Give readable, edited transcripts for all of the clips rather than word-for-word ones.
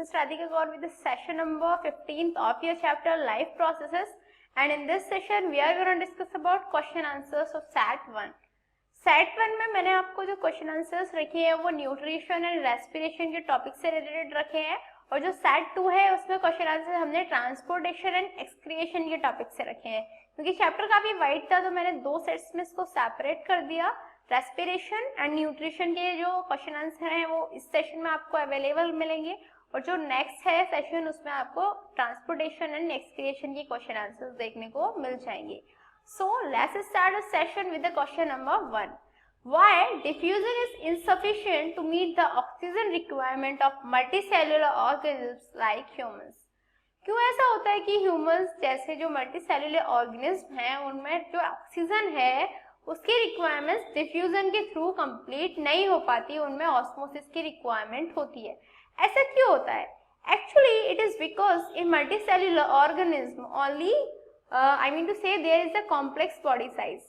is Radhika Gaur with the session number 15th of your chapter Life Processes, and in this session we are going to discuss about question answers of SAT 1. SAT 1 में मैंने आपको जो question answers रखे हैं वो nutrition and respiration के topic से related रखे हैं, और जो SAT 2 है उसमें क्वेश्चन आंसर हमने ट्रांसपोर्टेशन एंड एक्सक्रिएशन के टॉपिक से रखे हैं। क्योंकि चैप्टर काफी वाइड था तो मैंने दो सेट्स में इसको सेपरेट कर दिया। रेस्पिरेशन एंड न्यूट्रिशन के जो क्वेश्चन आंसर हैं वो इस सेशन में आपको अवेलेबल मिलेंगे, और जो नेक्स्ट है सेशन उसमें आपको ट्रांसपोर्टेशन एंड एक्सक्रिएशन के क्वेश्चन आंसर्स देखने को मिल जाएंगे। So let's start the session with the question number 1. Why diffusion is insufficient to meet the oxygen requirement of multicellular organisms like humans? क्यों ऐसा होता है कि ह्यूमंस जैसे जो मल्टीसेल्युलर ऑर्गेनिज्म हैं उनमें जो ऑक्सीजन है उसकी रिक्वायरमेंट्स डिफ्यूजन के थ्रू कंप्लीट नहीं हो पाती, उनमें ऑस्मोसिस की रिक्वायरमेंट होती है। ऐसा क्यों होता है? Actually it is because in multicellular organism only I mean to say there is a complex body size.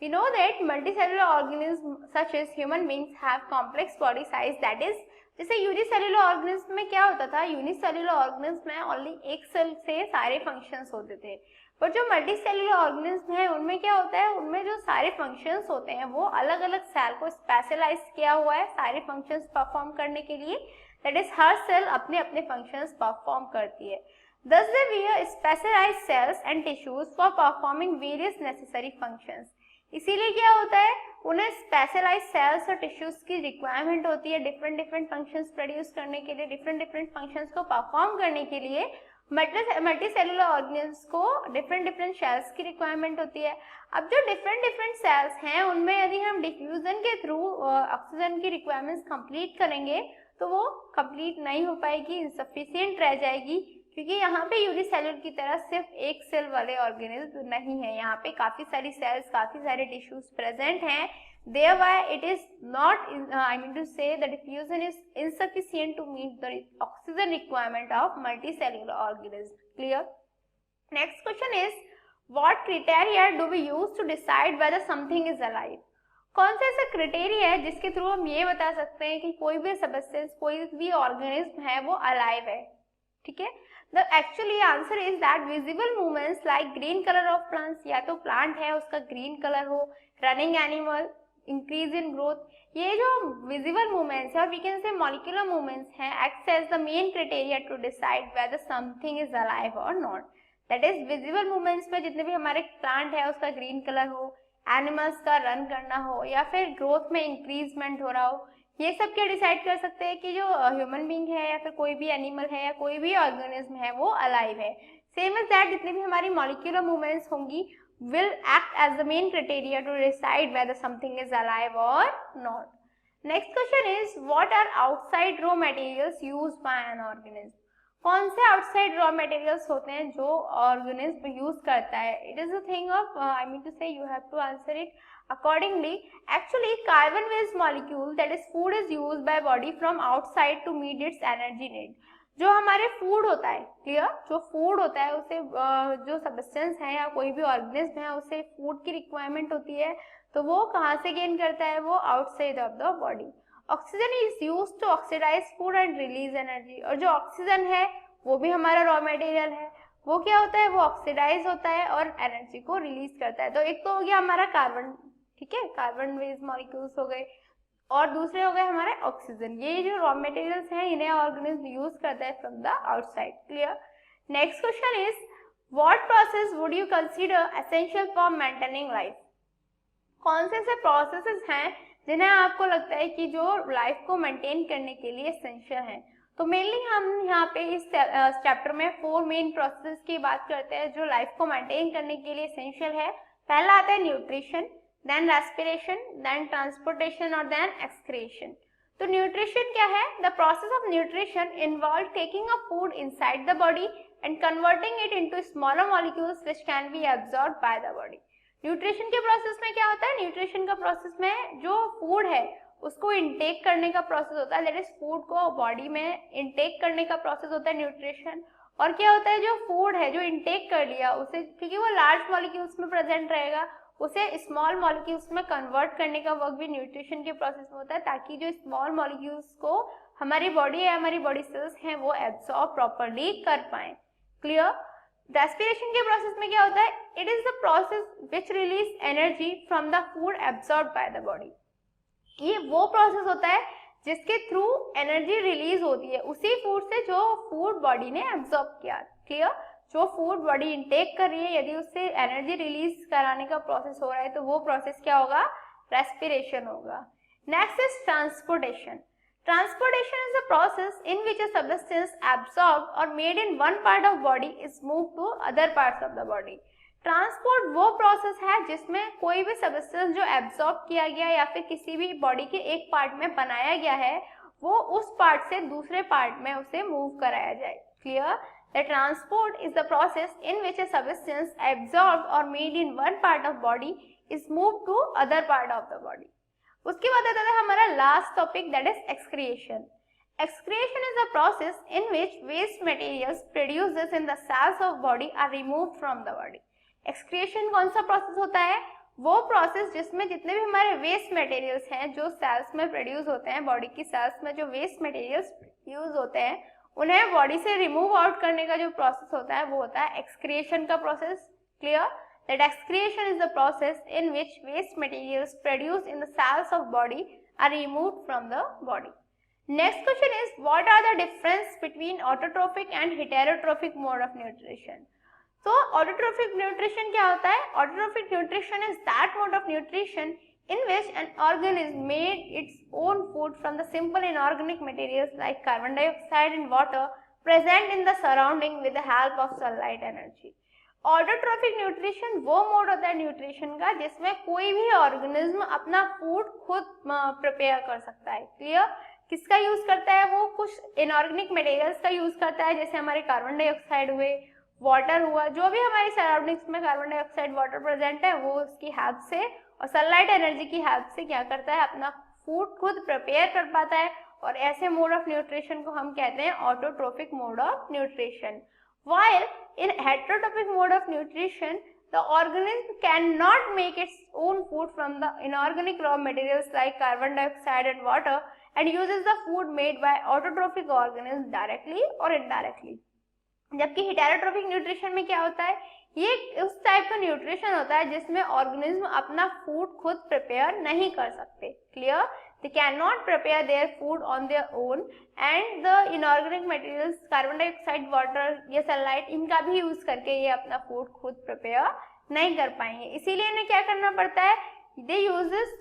We know that multicellular organisms such as human beings have complex body size, that is जैसे unicellular organism में क्या होता था, unicellular organism में only एक cell से सारे functions होते थे, पर जो मल्टीसेल्युलर ऑर्गेनिज्म है उनमें क्या होता है, उनमें जो सारे फंक्शंस होते हैं वो अलग अलग सेल को स्पेशलाइज किया हुआ है सारे फंक्शंस परफॉर्म करने के लिए, दैट इज हर सेल अपने अपने फंक्शंस परफॉर्म करती है। Thus they wear specialized cells and tissues for performing various necessary functions. इसीलिए क्या होता है, उन्हें स्पेशलाइज्ड सेल्स और टिश्यूज की रिक्वायरमेंट होती है डिफरेंट फंक्शंस प्रोड्यूस करने के लिए, डिफरेंट फंक्शंस को परफॉर्म करने के लिए मल्टीसेल्युलर ऑर्गेनिज्म्स को डिफरेंट सेल्स की रिक्वायरमेंट होती है। अब जो डिफरेंट सेल्स हैं उनमें यदि हम डिफ्यूजन के थ्रू ऑक्सीजन की रिक्वायरमेंट्स कंप्लीट करेंगे तो वो कंप्लीट नहीं हो पाएगी, इनसफिशिएंट रह जाएगी, क्योंकि यहाँ पे यूनिसेल्युलर की तरह सिर्फ एक सेल वाले ऑर्गेनिज्म नहीं है, यहाँ पे काफी सारी सेल्स, काफी सारे टिश्यूज प्रेजेंट हैं। Thereby it is not, I mean to say the diffusion is insufficient to meet the oxygen requirement of multicellular organisms. Clear? Next question is, what criteria do we use to decide whether something is alive? कौन सा ऐसा criteria है जिसके through हम ये बता सकते हैं कि कोई भी सब्सटेंस, कोई भी ऑर्गेनिज्म है वो अलाइव है? ठीक है, The actually answer is that visible movements like green color of plants, या तो प्लांट है उसका ग्रीन कलर हो, running animal, increase in growth, ये जो विजिबल मूवमेंट्स है और we can say molecular movements हैं, act as the main criteria to decide whether something is alive और not. That is visible movements में जितने भी हमारे प्लांट है उसका ग्रीन कलर हो, एनिमल्स का रन करना हो, या फिर ग्रोथ में इंक्रीजमेंट हो रहा हो, ये सब क्या डिसाइड कर सकते हैं कि जो ह्यूमन बीइंग है या फिर कोई भी एनिमल है या कोई भी ऑर्गेनिज्म है वो अलाइव है। सेम एज दैट जितनी भी हमारी मॉलिक्यूलर मूवमेंट्स होंगी will act as the main criteria to decide whether something is alive और not. Next question is, what are outside raw materials used by an organism? कौन से outside raw materials होते हैं जो ऑर्गेनिज्म यूज करता है? It is a thing of, I mean to say you have to answer it accordingly. Actually carbon based molecule, that is food, is used by body from outside to meet its energy need. जो हमारे food होता है, clear, जो food होता है उसे जो substance है या कोई भी ऑर्गेनिज्म है उसे फूड की रिक्वायरमेंट होती है, तो वो कहाँ से गेन करता है? वो outside of the body. Oxygen is used to oxidise food and release energy, और जो ऑक्सीजन है वो भी हमारा रॉ मटेरियल है, वो क्या होता है, वो ऑक्सीडाइज होता है और एनर्जी को रिलीज करता है। तो एक तो हो गया हमारा कार्बन, ठीक है, कार्बन बेस्ड मॉलिक्यूल्स हो गए, और दूसरे हो गए हमारे ऑक्सीजन। ये जो रॉ मटेरियल्स हैं इन्हें ऑर्गेनिज्म यूज करता है from the outside. Clear? Next question is, what process would you consider essential for maintaining life? कौन से ऐसे प्रोसेसेस हैं जिन्हें आपको लगता है कि जो लाइफ को मेंटेन करने के लिए एसेंशियल हैं? तो मेनली हम यहाँ पे इस चैप्टर में 4 मेन प्रोसेस की बात करते हैं जो लाइफ को मेंटेन करने के लिए एसेंशियल है। पहला आता है nutrition, then respiration, then transportation और then excretion। तो न्यूट्रिशन क्या है? The process of nutrition involves taking a food inside the body and converting it into smaller molecules which can be absorbed by the body। Nutrition के process में क्या होता है? Nutrition का प्रोसेस में जो फूड है उसको इनटेक करने का प्रोसेस होता है, दैट इज फूड को बॉडी में इनटेक करने का प्रोसेस होता है न्यूट्रिशन। और क्या होता है, जो फूड है जो इनटेक कर लिया उसे, क्योंकि वो लार्ज मॉलिक्यूल्स में प्रेजेंट रहेगा, उसे स्मॉल मॉलिक्यूल्स में कन्वर्ट करने का वर्क भी न्यूट्रिशन के प्रोसेस में होता है, ताकि जो स्मॉल मॉलिक्यूल्स को हमारी बॉडी या हमारी बॉडी सेल्स हैं वो एब्सॉर्ब प्रॉपर्ली कर पाए। क्लियर? रेस्पिरेशन के प्रोसेस में क्या होता है? It is the process which release energy from the food absorb by the body. ये वो प्रोसेस होता है जिसके थ्रू एनर्जी रिलीज होती है उसी फूड से जो फूड बॉडी ने एब्सॉर्ब किया। क्लियर? जो फूड बॉडी इनटेक कर रही है, यदि उससे एनर्जी रिलीज कराने का प्रोसेस हो रहा है तो वो प्रोसेस क्या होगा? रेस्पिरेशन होगा। Next is transportation. Transportation is the process in which a substance absorbed or made in one part of body is moved to other parts of the body. Transport वो process है जिसमें कोई भी substance जो absorb किया गया या फिर किसी भी बॉडी के एक पार्ट में बनाया गया है वो उस पार्ट से दूसरे पार्ट में उसे मूव कराया जाए। Clear? The transport is the process in which a substance absorbed or made in one part of body is moved to other part of the body. उसके बाद आता है हमारा last topic, that is excretion. Excretion is a process in which waste materials produced in the cells of body are removed from the body. Excretion कौन सा process होता है? वो प्रोसेस जिसमें जितने भी हमारे वेस्ट मटेरियल्स हैं जो सेल्स में प्रोड्यूस होते हैं, बॉडी की सेल्स में जो वेस्ट मटेरियल्स यूज होते हैं उन्हें बॉडी से रिमूव आउट करने का जो प्रोसेस होता है वो होता है एक्सक्रिएशन का process. Clear? That excretion is the process in which waste materials produced in the cells of body are removed from the body. Next question is, what are the difference between autotrophic and heterotrophic mode of nutrition? So autotrophic nutrition क्या होता है? Autotrophic nutrition is that mode of nutrition in which an organism made its own food from the simple inorganic materials like carbon dioxide and water present in the surrounding with the help of sunlight energy. Autotrophic nutrition वो mode होता है nutrition का जिसमें कोई भी organism अपना food खुद prepare कर सकता है। क्लियर? किसका यूज करता है? वो कुछ इनऑर्गेनिक मटेरियल्स का यूज करता है, जैसे हमारे कार्बन डाइऑक्साइड हुए, वाटर हुआ, जो भी हमारी सराउंडिंग्स में कार्बन डाइऑक्साइड वाटर प्रेजेंट है वो उसकी हेल्प से और सनलाइट एनर्जी की हेल्प से क्या करता है? अपना फूड खुद प्रिपेयर कर पाता है। और ऐसे मोड ऑफ न्यूट्रिशन को हम कहते हैं autotrophic mode of nutrition. While in heterotrophic mode of nutrition, the organism cannot make its own food from the inorganic raw materials like carbon dioxide and water and uses the food made by autotrophic organisms directly or indirectly. जबकि heterotrophic nutrition में क्या होता है? ये उस type का nutrition होता है जिसमें ऑर्गेनिज्म अपना फूड खुद प्रिपेयर नहीं कर सकते। Clear? They cannot prepare their food on their own and the inorganic materials carbon dioxide, water या sunlight इनका भी यूज करके ये अपना फूड खुद प्रिपेयर नहीं कर पाएंगे। इसीलिए इन्हें क्या करना पड़ता है? They uses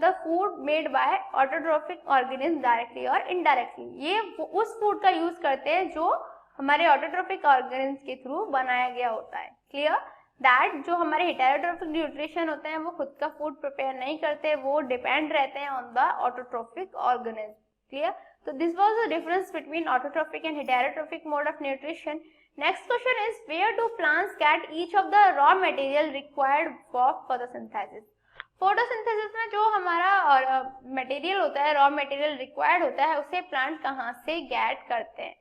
the food made by autotrophic organisms directly or indirectly. ये उस फूड का यूज करते हैं जो हमारे ऑटोट्रोफिक ऑर्गेनिज्म के थ्रू बनाया गया होता है। क्लियर? दैट जो हमारे हेटेरोट्रोफिक न्यूट्रिशन होते हैं वो खुद का फूड प्रिपेयर नहीं करते, वो डिपेंड रहते हैं on the autotrophic organism. Clear? तो this was the difference between autotrophic and heterotrophic mode of nutrition. Next question is, where do plants get each of the raw material required for photosynthesis? Photosynthesis में जो हमारा material होता है, raw material required होता है, उसे plant कहाँ से गेट करते हैं?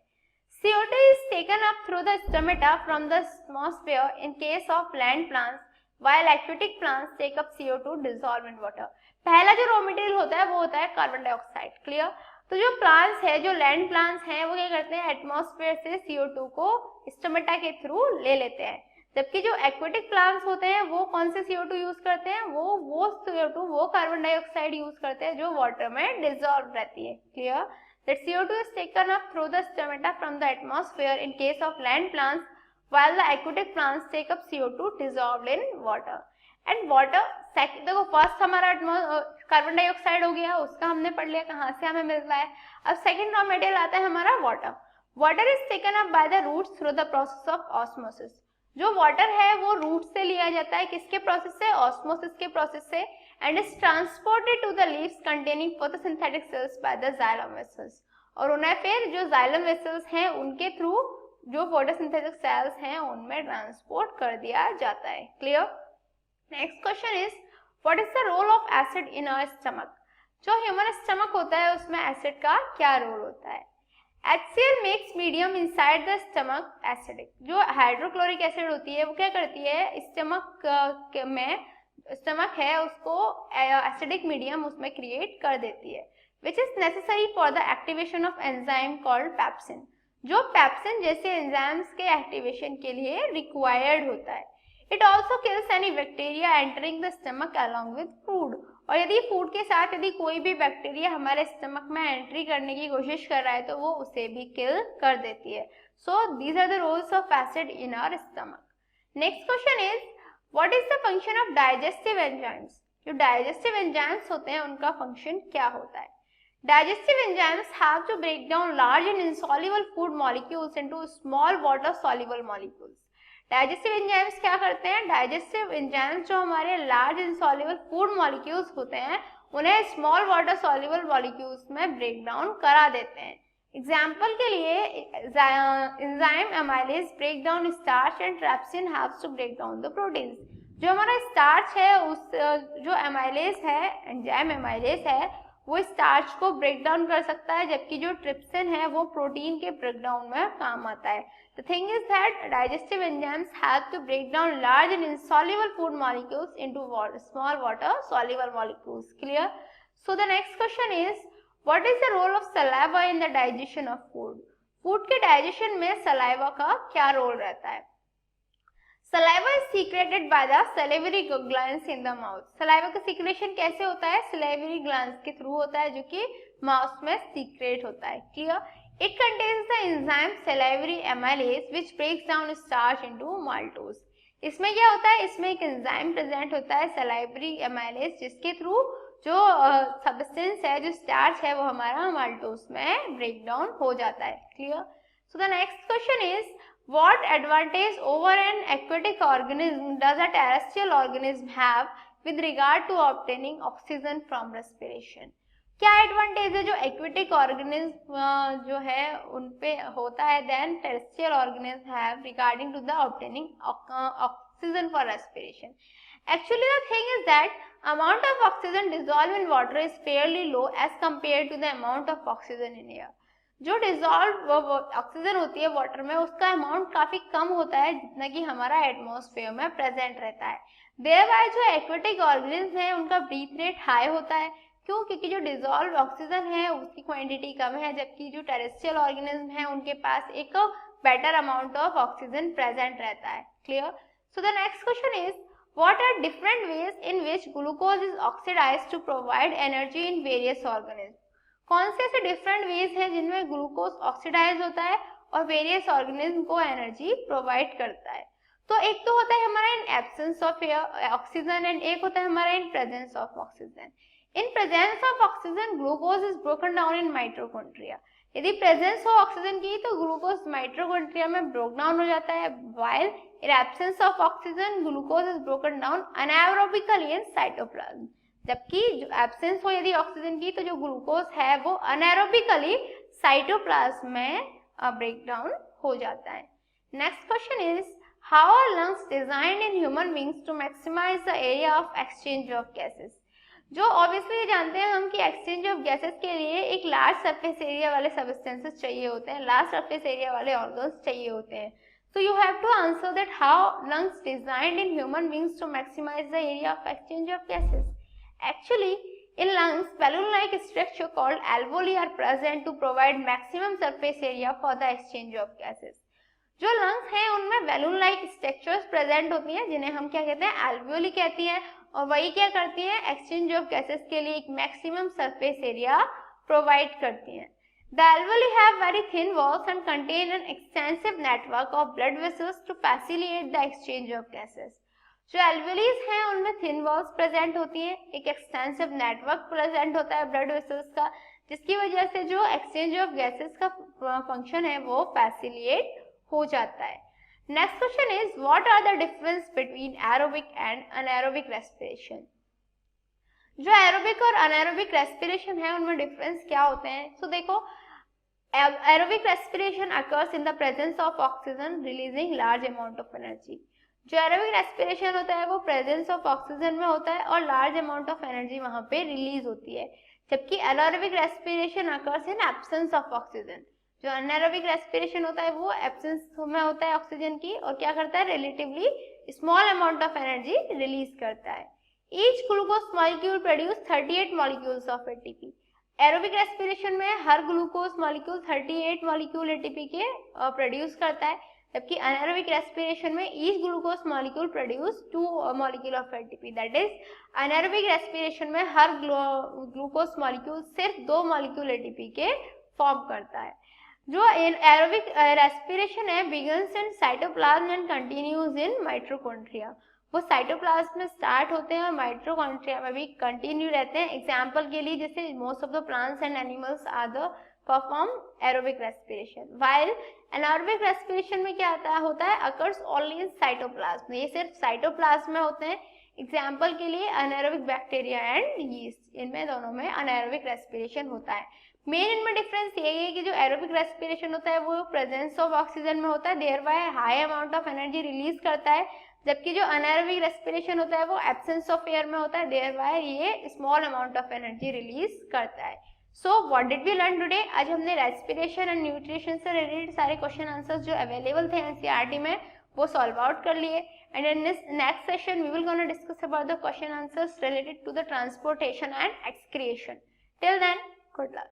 CO2 is taken up through the stomata from the atmosphere in case of land plants, while aquatic plants take up CO2 dissolved in water. पहला जो रॉ मटेरियल होता है वो होता है कार्बन डाइऑक्साइड। क्लियर? तो जो प्लांट्स है, जो लैंड प्लांट्स हैं, वो क्या करते हैं? एटमॉस्फेयर से CO2 को स्टोमेटा के थ्रू ले लेते हैं। जबकि जो एक्वेटिक प्लांट्स होते हैं वो कौन से CO2 यूज करते हैं? वो CO2 वो कार्बन डाइऑक्साइड यूज करते हैं जो वाटर में डिसॉल्व रहती है। Clear? That CO2 is taken up through the stomata from the atmosphere in case of land plants, while the aquatic plants take up CO2 dissolved in water. And water, देखो first हमारा carbon dioxide हो गया, उसका हमने पढ़ लिया कहाँ से हमें मिलता है। अब सेकंड रॉ मटेरियल आता है हमारा water. Water is taken up by the roots through the process of osmosis. जो वाटर है वो रूट से लिया जाता है, किसके प्रोसेस से? ऑस्मोसिस के प्रोसेस से, and is transported to the leaves containing photosynthetic cells by the xylem vessels. और उन्हें फिर जो xylem vessels हैं उनके थ्रू जो photosynthetic cells हैं उनमें ट्रांसपोर्ट कर दिया जाता है। Clear? Next question is, what is the role of acid in our stomach? जो ह्यूमन स्टमक होता है उसमें एसिड का क्या रोल होता है? HCl makes medium inside the stomach acidic. जो हाइड्रोक्लोरिक एसिड होती है वो क्या करती है? स्टमक में स्टमक है उसको एसिडिक मीडियम उसमें क्रिएट कर देती है, which is necessary for the activation of enzyme called pepsin, जो पेप्सिन जैसे एंजाइम्स के एक्टिवेशन के लिए रिक्वायर्ड होता है। It also kills any bacteria entering the stomach along with food, और यदि फूड के साथ यदि कोई भी बैक्टीरिया हमारे स्टमक में एंट्री करने की कोशिश कर रहा है तो वो उसे भी किल कर देती है। So these are the roles of acid in our stomach. Next question is what is the function of digestive enzymes. जो डाइजेस्टिव एंजाइम्स होते हैं उनका फंक्शन क्या होता है? Digestive enzymes have to break down large and insoluble food molecules into small water soluble molecules. Digestive enzymes क्या करते हैं? डाइजेस्टिव एंजाइम्स जो हमारे लार्ज इनसॉल्युबल फूड मॉलिक्यूल्स होते हैं उन्हें स्मॉल वाटर सॉल्युबल मॉलिक्यूल्स में ब्रेक डाउन करा देते हैं। एग्जाम्पल के लिए enzyme amylase break down starch and trypsin haves to break down the proteins. जो हमारा स्टार्च है उस जो एमाइलेज है, एंजाइम एमाइलेज है, वो स्टार्च को ब्रेक डाउन कर सकता है, जबकि जो ट्रिप्सिन है वो प्रोटीन के ब्रेक डाउन में काम आता है। The thing is that digestive enzymes have to break down large and insoluble food molecules into small water soluble molecules. Clear? So the next question is, what is the role of saliva in the digestion of food? Food के digestion में saliva का क्या role रहता है? Saliva is secreted by the salivary glands in the mouth. Saliva का secretion कैसे होता है? Salivary glands के through होता है, जो कि mouth में secrete होता है. Clear? It contains the enzyme salivary amylase which breaks down starch into maltose. इसमें क्या होता है? इसमें एक एंजाइम प्रेजेंट होता है salivary amylase, जिसके थ्रू जो सब्सटेंस है, जो स्टार्च है, वो हमारा माल्टोस में ब्रेक डाउन हो जाता है. Clear? So the next question is what advantage over an aquatic organism does a terrestrial organism have with regard to obtaining oxygen from respiration? क्या एडवांटेज है जो एक्वेटिक ऑर्गेनिज्म जो है उन पे होता है then terrestrial organism have regarding to the obtaining oxygen for respiration? Actually the thing is that amount of oxygen dissolved in water is fairly low as compared to the amount of oxygen in air. जो dissolve oxygen होती है water में उसका amount काफी कम होता है जितना कि हमारा एटमॉस्फेयर में प्रेजेंट रहता है. देयरबाय जो एक्वेटिक ऑर्गेनिज्म है उनका ब्रीथ रेट हाई होता है. क्यों? क्योंकि जो डिजॉल्व ऑक्सीजन है उसकी क्वांटिटी कम है, जबकि जो टेरेस्ट्रियल ऑर्गेनिज्म है उनके पास एक better amount of oxygen present रहता है. Clear? So the next question is what are different ways in which glucose is oxidized to provide energy in various organisms? कौन से ऐसे डिफरेंट वेज हैं जिनमें ग्लूकोज ऑक्सीडाइज होता है और वेरियस ऑर्गेनिज्म को एनर्जी प्रोवाइड करता है? तो एक तो होता है हमारा in absence of oxygen and एक होता है हमारा in presence of oxygen. In presence of oxygen glucose is broken down in mitochondria. यदि प्रेजेंस हो ऑक्सीजन की तो ग्लूकोज माइटोकॉन्ड्रिया में ब्रोक डाउन हो जाता है, while in absence of oxygen glucose is broken down anaerobically in cytoplasm. जबकि जो एब्सेंस हो यदि ऑक्सीजन की तो जो ग्लूकोज है वो अनाएरोबिकली साइटोप्लाज्म में ब्रेक डाउन हो जाता है. Next question is how are lungs designed in human beings to maximise the area of exchange of gases? जो ऑब्वियसली जानते हैं हम कि एक्सचेंज ऑफ गैसेस के लिए एक लार्ज सरफेस एरिया वाले सब्सटेंसेस चाहिए होते हैं, लार्ज सरफेस एरिया वाले ऑर्गन्स चाहिए होते हैं. So you have to answer that how lungs designed in human beings to maximize the area of exchange of gases. Actually, in lungs, balloon-like structure called alveoli are present to provide maximum surface area for the exchange of gases. जो lungs हैं उनमें balloon-like structures present होती हैं जिन्हें हम क्या कहते हैं? alveoli कहती हैं, और वही क्या करती हैं? exchange of gases के लिए एक maximum surface area provide करती हैं. The alveoli have very thin walls and contain an extensive network of blood vessels to facilitate the exchange of gases. जो alveolis हैं उनमें thin walls present होती हैं, एक extensive network present होता है blood vessels का, जिसकी वजह से जो exchange of gases का function है वो facilitate हो जाता है. Next question is what are the difference between aerobic and anaerobic respiration? जो एरोबिक और अनाएरोबिक रेस्पिरेशन है उनमें डिफरेंस क्या होते हैं? तो देखो, aerobic respiration occurs in the presence of oxygen releasing large amount of energy. जो एरोबिक रेस्पिरेशन होता है वो प्रेजेंस ऑफ ऑक्सीजन में होता है और लार्ज अमाउंट ऑफ एनर्जी वहां पे रिलीज होती है, जबकि anaerobic respiration occurs in absence of oxygen. जो अनाएरोबिक रेस्पिरेशन होता है वो एब्सेंस में होता है ऑक्सीजन की और क्या करता है? Relatively small amount of energy release करता है. Each glucose molecule produce 38 molecules of ATP. Aerobic respiration में हर ग्लूकोज मॉलिक्यूल 38 मॉलिक्यूल एटीपी के प्रोड्यूस करता है, जबकि अनएरोबिक रेस्पिरेशन में each glucose molecule produce 2 molecule of ATP. That is anaerobic respiration में हर glucose molecule सिर्फ 2 मॉलिक्यूल एटीपी के form करता है। जो एरोबिक रेस्पिरेशन है begins in cytoplasm and continues in mitochondria. वो साइटोप्लाज्म में स्टार्ट होते हैं और माइटोकॉन्ड्रिया में भी कंटिन्यू रहते हैं। एग्जाम्पल के लिए जैसे most of the plants and animals are the perform aerobic respiration, while anaerobic respiration में क्या होता है अकर्स ओनली इन साइटोप्लाज्म। ये सिर्फ साइटोप्लाज्म में होते हैं। एग्जाम्पल के लिए अनारोबिक बैक्टीरिया एंड यीस्ट, इनमें दोनों में अनारोबिक रेस्पिरेशन होता है। मेन इनमें डिफरेंस ये है कि जो एरोबिक रेस्पिरेशन होता है वो प्रेजेंस ऑफ ऑक्सीजन में होता है, thereby high amount of energy release करता है, जबकि जो अनारोबिक रेस्पिरेशन होता है वो एब्सेंस ऑफ एयर में होता है, देयर बाय ये small amount of energy release करता है। So what did we learn today? आज हमने रेस्पिरेशन एंड न्यूट्रिशन से रिलेटेड सारे क्वेश्चन आंसर्स जो अवेलेबल थे एनसीईआरटी में वो सॉल्व आउट कर लिए, and in this next session we will gonna discuss about the question answers related to the transportation and excretion. Till then, good luck.